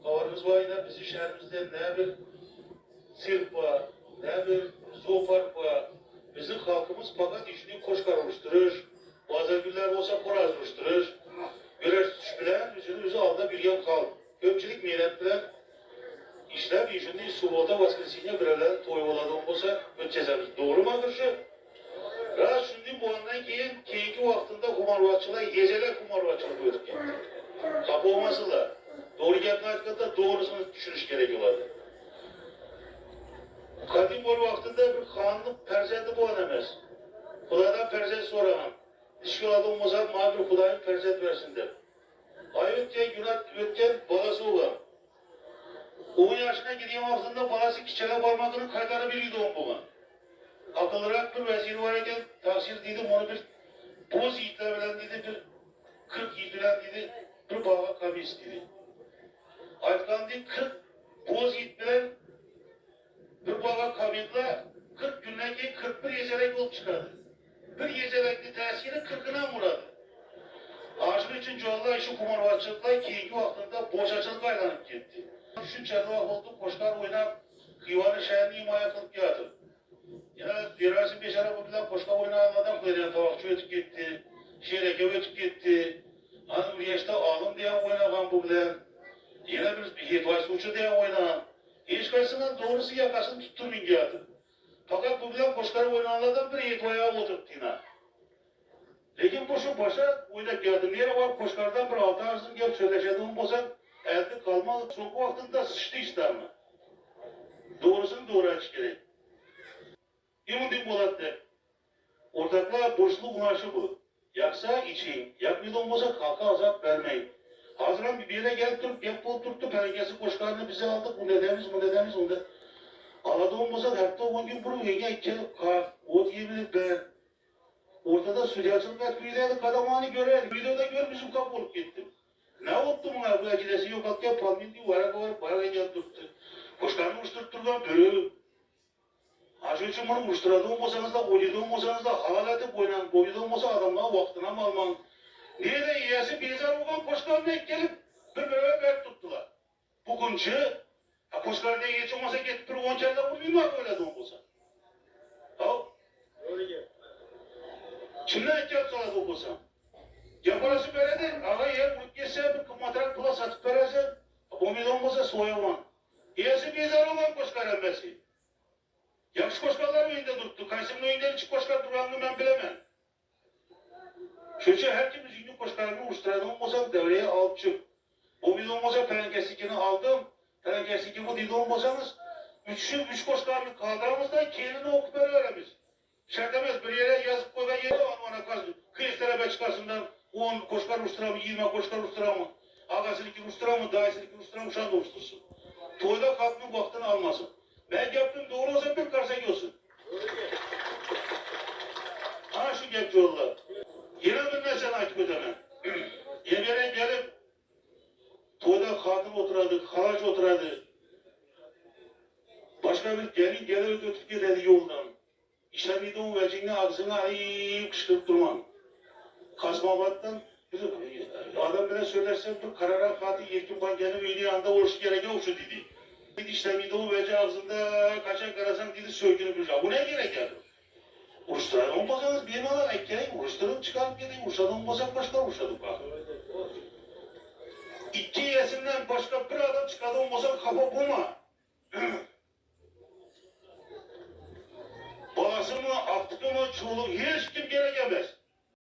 Kavarımız var yine bizim şehrimizde ne bir sirk var, ne bir zoopark var. Bizim halkımız fakat işini koşkar oluşturur. Bazı günler olsa koraz oluşturur. Birer suç bilen yüzü alda bir yan kal. Köpçülük millet bilen işler işini suvalda baskısıyla birerler toyvaladığım olsa ötçezemiz. Doğru mu arkadaşlar? Rahat şimdi bu andan keyinki vaktinde kumarvatçılar, geceler kumarvatçılık ötüp gitti. Kapı olmasınlar. Doğru gelme hakikaten doğrusunu düşünüş gerekiyorlardı. Kadim bol vaktinde bir kanlı perzenti bu anemez. Kulaydan perzent soramam. Dişkiladı olmasa mağdur kulayın perzent versin der. Ay ötken günah ötken balası olan. 10 yaşına gidiyor vaktinde balası kiçele parmakını kaytarı biriydi on buna. Akıllırak bir veziri var iken taksir dedim onu bir boz yiğitler bilen dedi bir 40 yiğit bilen dedi bir bağa kamis dedi. Aytkan dedi 40 boz yiğit bilen bir bağa kamisle 40 günden keyin 41 yezelek olup çıkardı. Bir yezelekli tesiri 40'ına vuradı. Aşırı için çoğallar işi kumarvatçılıkla keyinki vaktinde boşaçılık aylanıp gitti. Düşün çarlığa oldu koşkar oynap kıyvanı şehrini imaya kılıp yatıp. Ya Dirasim beş araba bilen koşka oynayanlardan koyuyor. Tavakçı ötüp gitti. Şereke ötüp gitti. Hani bir yaşta ağlım diye oynayan bu bilen. Yine bir hitvaç uçu diye oynayan. Hiç kaysından doğrusu yakasını tutturmayın geldi. Fakat bu bilen koşkarı oynayanlardan bir hitvaya oturttu yine. Lekin bu şu başa oynak geldi. Nere var koşkardan bir altı arzın gelip söyleşediğim bozan elde kalmalı. Çok vaktinde sıçtı işler mi? Doğrusunu doğru açık gerek. Yemin Bolat'ta. Ortaklığa borçlu unaşı bu. Yaksa için, yakmıyor olmasa kalka azap vermeyin. Haziran bir yere gelip durup, gel bulup durdu, perekesi koşkarını bize aldık, bu nedeniz onda. Aladı olmasa hafta 10 gün bunu yenge gelip kalk, o diyebilir ben. Ortada sıcacılık etmeylerdi, kadamağını görer, videoda gör bizim kapı olup gittim. Ne oldu buna bu acilesi yok, hakkı palmin diye var, bayağı gelip durdu. Koşkarını uçturtturlar, böyle. Aşı için bunu uçturadığım olsanız da, oynadığım olsanız da, halalet oynan, oynadığım olsa adamlar vaktine mi alman? Niye de iyisi bizler olan koşkarına gelip bir beraber tuttular. Bugünkü, koşkarına geç olmasa git bir 10 kere vurmayayım mı öyle doğum olsa? Ha? Kimden ihtiyaç sana doğum olsa? Ya parası veredir, ağa yer vurup geçse bir matrak pula satıp vererse, bu milyon olsa soyamam. İyisi bizler olan koşkar emmesi. Yakış koşkarlar önünde durdu. Kaysım'ın önünde hiç koşkar duranını ben bilemem. Çünkü herkimiz ünlü koşkarını uçturan olmasa devreye alıp çık. O biz olmasa perenkesikini aldım. Perenkesiki bu değil olmasanız üç koşkarlık kaldıramızda kendini okup öğreniriz. Şartlamaz bir yere yazıp koyda yere anvana kazı. Kıyıstara çıkarsından 10 koşkar uçturamı, 20 koşkar uçturamı. Ağasını ki uçturamı, dayısını ki uçturamı şan da uçtursun. Toyda kalkmanın vaktini almasın. Ben yaptım doğru olsa bir karşıya gelsin. Ha şu gepçi oldular. Yine bir sen açık ödeme. Yemeğe gelip toyda katıl oturadı, halaç oturadı. Başka bir gelir ötüp giderdi yoldan. İşlemiydi o vecini ağzını ayıp kışkırıp durman. Kasmabattan adam bile söylerse bir karara katı yetkin bankanın üyeliği anda oluşu gerekiyor şu dedi. İşlemiydi o veci ağzında kaçak karasan dedi söykünü bir bu ne gerek yani? Uçturan olmasanız bir malar ekleyin, uçturun çıkarıp gidin, uçtan olmasak başka uçladık bak. İki yesimden başka bir adam çıkardı olmasa kafa bulma. Balası mı, aklı mı, çoluğu hiç kim gerekemez.